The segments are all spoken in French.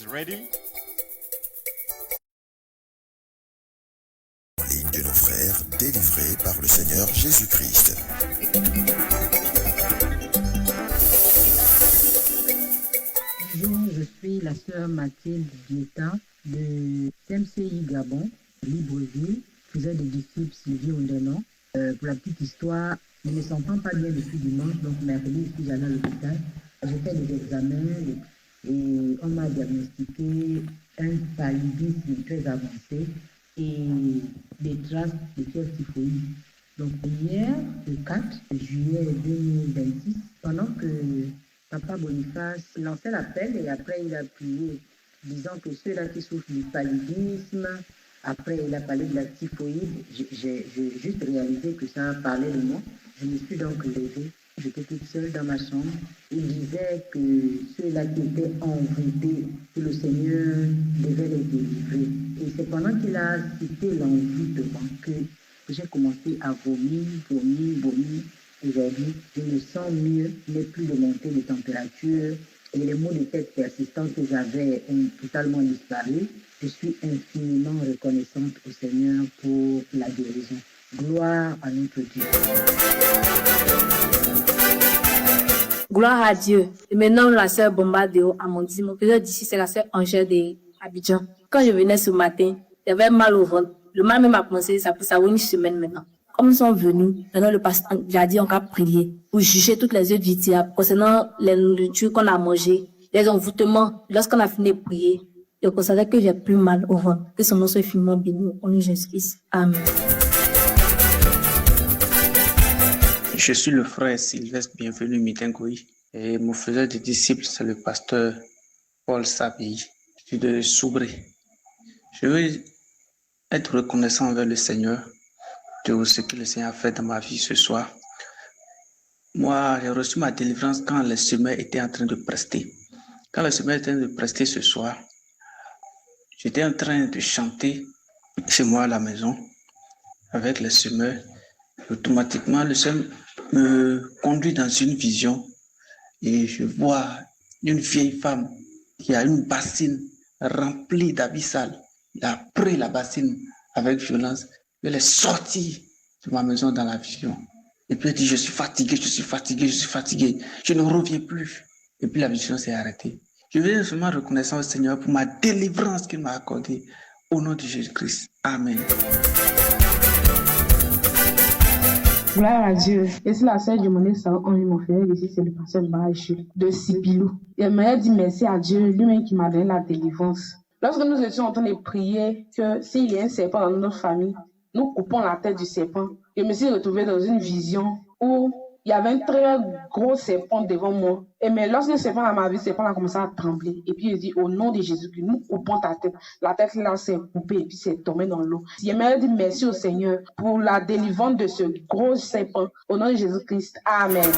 Ready? En ligne de nos frères, délivrés par le Seigneur Jésus-Christ. Bonjour, je suis la sœur Mathilde Vieta de CMCI Gabon, Libreville. Je faisais des disciples Sylvie Ondenon. Pour la petite histoire, je ne me sens pas bien depuis dimanche, donc mercredi, je suis allée à l'hôpital. J'ai fait des examens et on m'a diagnostiqué un paludisme très avancé et des traces de fièvre typhoïde. Donc hier, le 4 juillet 2026, pendant que Papa Boniface lançait l'appel et après il a prié, disant que ceux-là qui souffrent du paludisme, après il a parlé de la typhoïde, j'ai juste réalisé que ça parlait de moi. Je me suis donc levée, j'étais toute seule dans ma chambre. Il disait que ceux-là qui étaient envoûtés, que le Seigneur devait les délivrer. Et c'est pendant qu'il a cité l'envoûtement que j'ai commencé à vomir. Aujourd'hui, je me sens mieux, je n'ai plus de montée de température et les maux de tête persistants que j'avais ont totalement disparu. Je suis infiniment reconnaissante au Seigneur pour la guérison. Gloire à notre Dieu. Gloire à Dieu. Et maintenant, la sœur Bombardeo Amandine, mon frère d'ici, c'est la sœur Angèle d'Abidjan. Quand je venais ce matin, j'avais mal au ventre. Le mal même a commencé, ça fait une semaine maintenant. Comme nous sommes venus, maintenant le pasteur a dit on va prier pour juger toutes les œuvres du diable concernant les nourritures qu'on a mangées, les envoûtements. Lorsqu'on a fini de prier, je constatais que j'ai plus mal au ventre. Que son nom soit infiniment béni au nom de Jésus-Christ. Amen. Je suis le frère Sylvestre Bienvenu Mitengoï et mon frère de disciples, c'est le pasteur Paul Sabi. Je suis de Soubré. Je veux être reconnaissant envers le Seigneur de ce que le Seigneur a fait dans ma vie ce soir. Moi, j'ai reçu ma délivrance quand le semeur était en train de prester. Quand le semeur était en train de prester ce soir, j'étais en train de chanter chez moi à la maison avec le semeur. Automatiquement, le Seigneur me conduit dans une vision et je vois une vieille femme qui a une bassine remplie d'habits sales. Il a pris la bassine avec violence. Elle est sortie de ma maison dans la vision. Et puis elle dit, je suis fatigué. Je ne reviens plus. Et puis la vision s'est arrêtée. Je veux vraiment reconnaissant au Seigneur pour ma délivrance qu'il m'a accordée. Au nom de Jésus-Christ. Amen. Gloire à Dieu. Et c'est la sœur du Monet Saint-Henri, mon frère, ici, c'est le pasteur Baïchou de Sipilou. Et il m'a dit merci à Dieu, lui-même qui m'a donné la délivrance. Lorsque nous étions en train de prier que s'il y a un serpent dans notre famille, nous coupons la tête du serpent. Je me suis retrouvée dans une vision où il y avait un très gros serpent devant moi. Et mais lorsque le serpent a vu, le serpent a commencé à trembler. Et puis il dit, au nom de Jésus, nous coupons ta tête. La tête là s'est coupée et puis s'est tombée dans l'eau. J'aimerais dire merci au Seigneur pour la délivrance de ce gros serpent. Au nom de Jésus-Christ. Amen.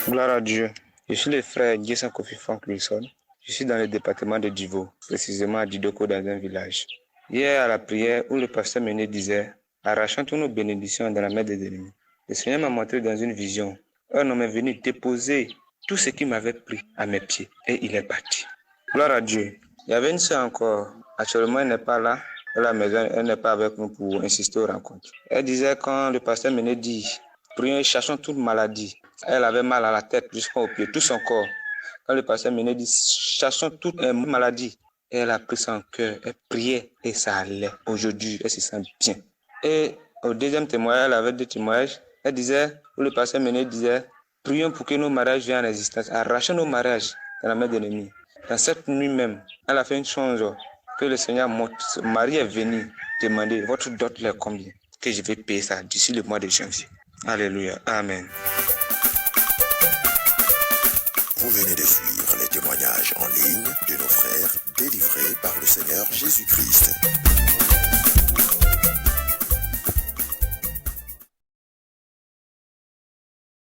Gloire à Dieu. Je suis le frère Jason Kofi Frank Wilson. Je suis dans le département de Divo, précisément à Didoko, dans un village. Hier, à la prière, où le pasteur Mené disait, arrachant toutes nos bénédictions dans la main des ennemis, le Seigneur m'a montré dans une vision, un homme est venu déposer tout ce qu'il m'avait pris à mes pieds et il est parti. Gloire à Dieu. Il y avait une sœur encore. Actuellement, elle n'est pas là. À la maison, elle n'est pas avec nous pour insister aux rencontres. Elle disait quand le pasteur Mené dit, prions et cherchons toute maladie. Elle avait mal à la tête jusqu'au pied, tout son corps. Quand le pasteur Mené dit, cherchons toute maladie. Et elle a pris son cœur, elle priait et ça allait. Aujourd'hui, elle se sent bien. Et au deuxième témoignage, elle avait deux témoignages. Elle disait, où le pasteur Mené disait, prions pour que nos mariages viennent en existence. Arrachons nos mariages dans la main de l'ennemi. Dans cette nuit même, elle a fait une chose que le Seigneur montre. Son mari est venu demander, votre dot est combien? Que je vais payer ça d'ici le mois de janvier. Alléluia. Amen. Vous venez de suivre les témoignages en ligne de nos frères délivrés par le Seigneur Jésus-Christ.